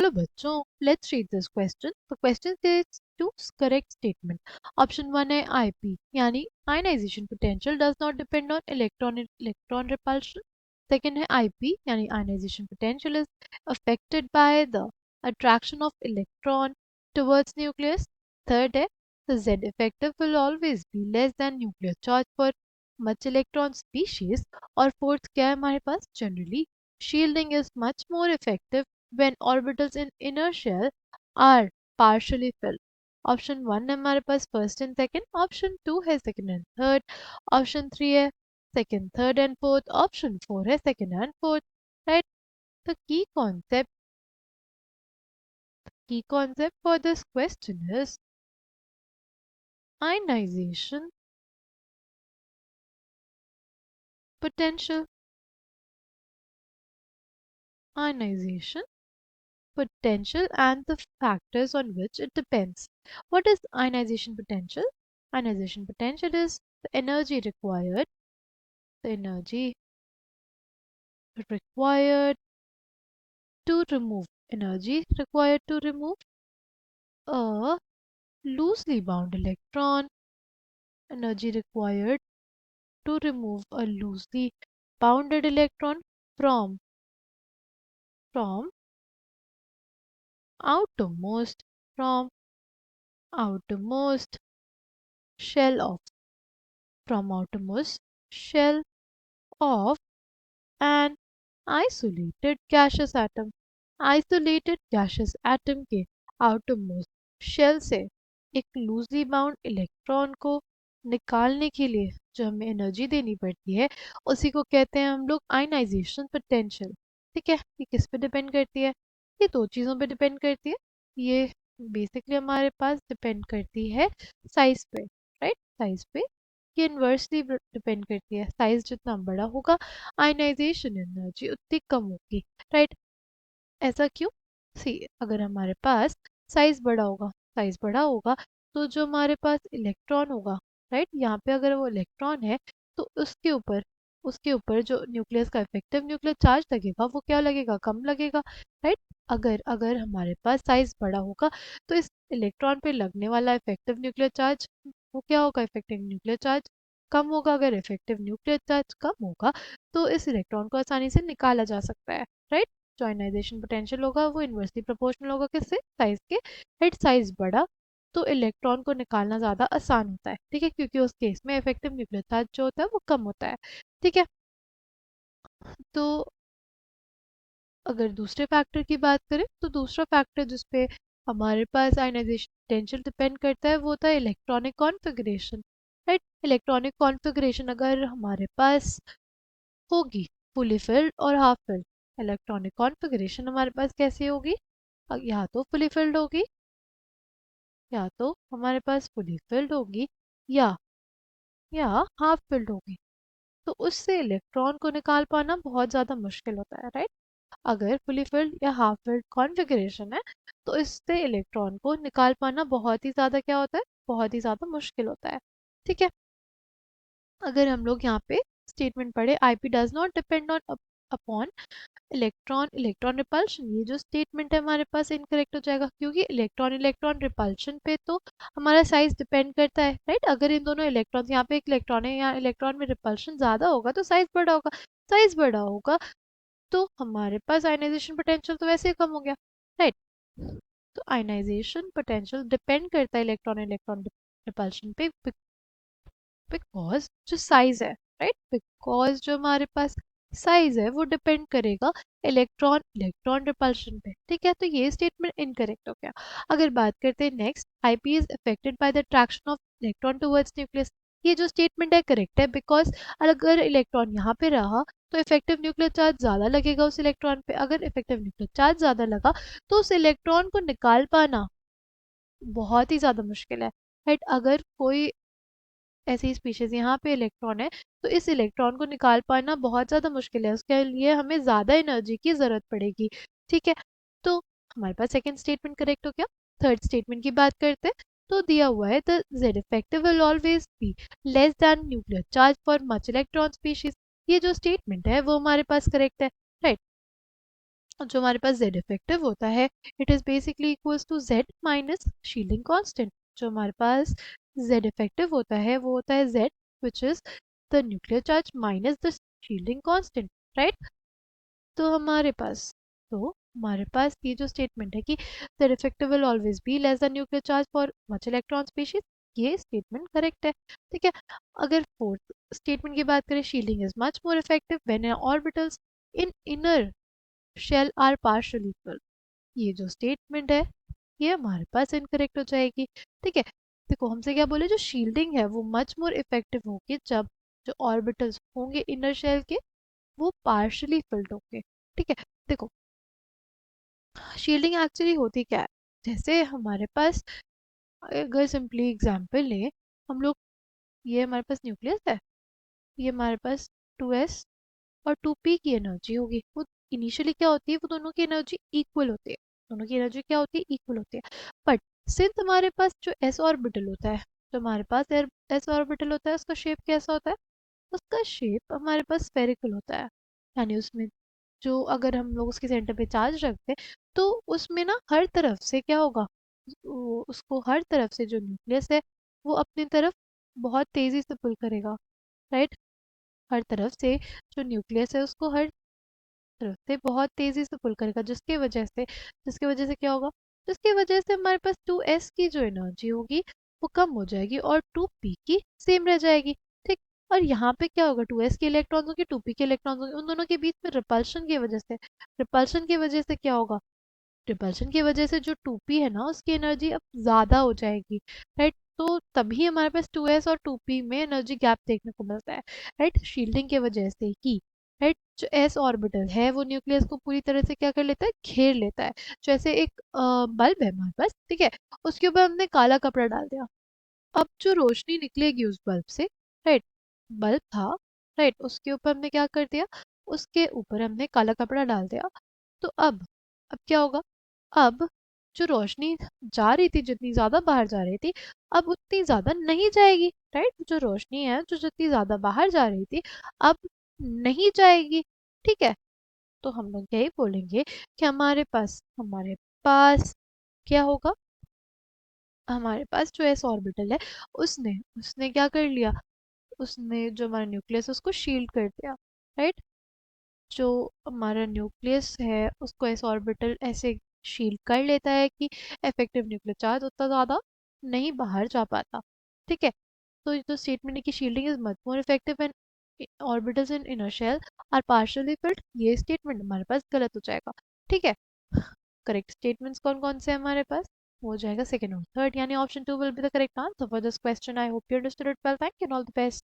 चलो बच्चों, let's read this question. The question says choose correct statement. Option 1 है IP यानी ionisation potential does not depend on electron repulsion. Second है IP यानी ionisation potential is affected by the attraction of electron towards nucleus. Third है the Z effective will always be less than nuclear charge for much electron species. और fourth क्या है हमारे पास, generally shielding is much more effective when orbitals in inner shell are partially filled. Option 1 है हमारे पास first and second, option 2 है second and third, option 3 है second third and fourth, option 4 है second and fourth. Right. The key concept for this question is ionization potential. Ionization potential and the factors on which it depends. What is ionization potential? Ionization potential is the energy required to remove a loosely bound electron. Energy required to remove a loosely bounded electron from outermost from outermost shell of outermost shell of an isolated gaseous atom. Isolated gases atom के outermost shell से एक loosely bound electron को निकालने के लिए जो हमें energy देनी पड़ती है उसी को कहते हैं हम लोग आयनाइजेशन पोटेंशियल. ठीक है, ये किस पे डिपेंड करती है? ये दो चीज़ों पे डिपेंड करती है. ये बेसिकली हमारे पास डिपेंड करती है साइज पे. राइट, साइज पे ये इन्वर्सली डिपेंड करती है. साइज जितना बड़ा होगा आयनाइजेशन एनर्जी उतनी कम होगी. राइट. ऐसा क्यों? सी, अगर हमारे पास साइज बड़ा होगा तो जो हमारे पास इलेक्ट्रॉन होगा, राइट, यहाँ पे अगर वो इलेक्ट्रॉन है तो उसके ऊपर जो न्यूक्लियस का इफेक्टिव न्यूक्लियर चार्ज लगेगा वो क्या लगेगा, कम लगेगा. राइट. अगर अगर हमारे पास साइज बड़ा होगा तो इस इलेक्ट्रॉन पे लगने वाला इफेक्टिव न्यूक्लियर चार्ज वो क्या होगा, इफेक्टिव न्यूक्लियर चार्ज कम होगा. अगर इफेक्टिव न्यूक्लियर चार्ज कम होगा तो इस इलेक्ट्रॉन को आसानी से निकाला जा सकता है. राइट. जो आयनाइजेशन पोटेंशियल होगा वो इन्वर्सली प्रोपोर्शनल होगा किससे, साइज के. राइट. साइज बड़ा तो इलेक्ट्रॉन को निकालना ज़्यादा आसान होता है. ठीक है, क्योंकि उस केस में इफेक्टिव न्यूक्लियर चार्ज जो होता है वो कम होता है. ठीक है. तो अगर दूसरे फैक्टर की बात करें तो दूसरा फैक्टर जिसपे हमारे पास आयनाइजेशन पोटेंशियल डिपेंड करता है वो होता है electronic configuration. Right. Electronic configuration अगर हमारे पास होगी फुली फिल्ड और हाफ फिल्ड, इलेक्ट्रॉनिक कॉन्फ़िगरेशन हमारे पास कैसी होगी, या तो फुली फिल्ड होगी या तो हमारे पास फुली फिल्ड होगी या हाफ फिल्ड होगी. तो उससे इलेक्ट्रॉन को निकाल पाना बहुत ज़्यादा मुश्किल होता है. राइट. अगर फुली फिल्ड या हाफ फिल्ड कॉन्फ़िगरेशन है तो इससे इलेक्ट्रॉन को निकाल पाना बहुत ही ज़्यादा क्या होता है, बहुत ही ज़्यादा मुश्किल होता है. ठीक है. अगर हम लोग यहाँ पे स्टेटमेंट पढ़े IP does not depend on upon electron repulsion, ये जो स्टेटमेंट है हमारे पास इनकरेक्ट हो जाएगा क्योंकि इलेक्ट्रॉन रिपल्शन पे तो हमारा साइज डिपेंड करता है. राइट. अगर इन दोनों इलेक्ट्रॉन, यहाँ पे एक इलेक्ट्रॉन है, यहाँ इलेक्ट्रॉन में रिपल्शन ज़्यादा होगा तो साइज बड़ा होगा. साइज बड़ा होगा तो हमारे पास आयनाइजेशन पोटेंशियल तो वैसे ही कम हो गया. राइट. तो आयनाइजेशन पोटेंशियल डिपेंड करता है इलेक्ट्रॉन रिपल्शन पे बिकॉज जो साइज है. राइट. बिकॉज जो हमारे पास साइज है वो डिपेंड करेगा इलेक्ट्रॉन रिपल्शन पे. ठीक है, तो ये स्टेटमेंट इनकरेक्ट हो गया. अगर बात करते हैं next, IP is affected by the attraction of electron towards nucleus. ये जो स्टेटमेंट है करेक्ट है बिकॉज अगर इलेक्ट्रॉन यहाँ पे रहा तो इफेक्टिव न्यूक्लियर चार्ज ज़्यादा लगेगा उस इलेक्ट्रॉन पे. अगर इफेक्टिव न्यूक्लियर चार्ज ज़्यादा लगा तो उस इलेक्ट्रॉन को निकाल पाना बहुत ही ज़्यादा मुश्किल है. राइट. अगर कोई ऐसी स्पीशीज यहाँ पे इलेक्ट्रॉन है तो इस इलेक्ट्रॉन को निकाल पाना बहुत ज़्यादा मुश्किल है, उसके लिए हमें ज़्यादा एनर्जी की ज़रूरत पड़ेगी. ठीक है. तो हमारे पास सेकेंड स्टेटमेंट करेक्ट हो गया. थर्ड स्टेटमेंट की बात करते हैं तो दिया हुआ है the Z effective will always be less than nuclear charge for much electron species. ये जो स्टेटमेंट है वो हमारे पास करेक्ट है. राइट. जो हमारे पास z इफेक्टिव होता है it is basically equals to z minus shielding constant. जो हमारे पास z इफेक्टिव होता है वो होता है z which is the nuclear charge minus the shielding constant, right. तो हमारे पास ये जो स्टेटमेंट है कि the effective will always be less than nuclear charge for much electron species, ये स्टेटमेंट करेक्ट है। ठीक है। अगर फोर्थ स्टेटमेंट की बात करें, shielding is much more effective when orbitals in inner shell are partially full, ये जो स्टेटमेंट है ये हमारे पास इनकरेक्ट हो जाएगी। ठीक है। देखो हमसे क्या बोले, जो शील्डिंग है वो मच मोर इफेक्टिव होगी जब जो ऑर्बिटल्स होंगे इनर शेल के वो पार्शियली फिल्ड होंगे। ठीक है। देखो शील्डिंग एक्चुअली होती क्या है, जैसे हमारे पास अगर सिंपली एग्जांपल लें हम लोग, ये हमारे पास न्यूक्लियस है, ये हमारे पास 2s और 2p की एनर्जी होगी। वो इनिशियली क्या होती है, वो दोनों की एनर्जी इक्वल होती है, दोनों की एनर्जी क्या होती है, इक्वल होती है। बट सिंस हमारे पास जो s ऑर्बिटल होता है, जो हमारे पास s ऑर्बिटल होता है उसका शेप कैसा होता है, उसका शेप हमारे पास स्फेरिकल होता है। यानी उसमें जो अगर हम लोग उसके सेंटर पे चार्ज रखते हैं तो उसमें ना हर तरफ से क्या होगा, उसको हर तरफ से जो न्यूक्लियस है वो अपनी तरफ बहुत तेजी से पुल करेगा, राइट। हर तरफ से जो न्यूक्लियस है उसको हर तरफ से बहुत तेजी से पुल करेगा, जिसके वजह से क्या होगा, जिसकी वजह से हमारे पास 2s की जो एनर्जी होगी वो कम हो जाएगी और 2p की सेम रह जाएगी। ठीक। और यहाँ पे क्या होगा, 2s के इलेक्ट्रॉन्स होंगे, 2p के इलेक्ट्रॉन्स होंगे, उन दोनों के बीच में रिपल्शन की वजह से क्या होगा, रिपल्शन की वजह से जो 2p है ना उसकी एनर्जी अब ज़्यादा हो जाएगी, राइट। तो तभी हमारे पास 2s और 2p में एनर्जी गैप देखने को मिलता है, राइट, शील्डिंग की वजह से ही, राइट। जो s ऑर्बिटल है वो न्यूक्लियस को पूरी तरह से क्या कर लेता है, घेर लेता है। जैसे एक बल्ब है हमारे पास, ठीक है, उसके ऊपर हमने काला कपड़ा डाल दिया, अब जो रोशनी निकलेगी उस बल्ब से, राइट, बल्ब था, राइट, उसके ऊपर हमने क्या कर दिया, उसके ऊपर हमने काला कपड़ा डाल दिया। तो अब क्या होगा, अब जो रोशनी जा रही थी, जितनी ज्यादा बाहर जा रही थी, अब उतनी ज्यादा नहीं जाएगी, राइट। जो रोशनी है जो जितनी ज्यादा बाहर जा रही थी अब नहीं जाएगी। ठीक है। तो हम लोग यही बोलेंगे कि हमारे पास क्या होगा, हमारे पास जो एस ऑर्बिटल है उसने उसने क्या कर लिया, उसने जो हमारा न्यूक्लियस उसको शील्ड कर दिया, राइट। जो हमारा न्यूक्लियस है उसको एस ऑर्बिटल ऐसे शील्ड कर लेता है कि इफेक्टिव न्यूक्लियर चार्ज उतना ज़्यादा नहीं बाहर जा पाता। ठीक है। तो ये जो स्टेटमेंट है कि shielding is much more effective when orbitals in inner shell are partially filled, ये स्टेटमेंट हमारे पास गलत हो जाएगा। ठीक है। करेक्ट स्टेटमेंट्स कौन कौन से हैं हमारे पास, हो जाएगा सेकंड और थर्ड, यानी option 2 will be the correct answer for this question. I hope you understood it well, thank you and all the best.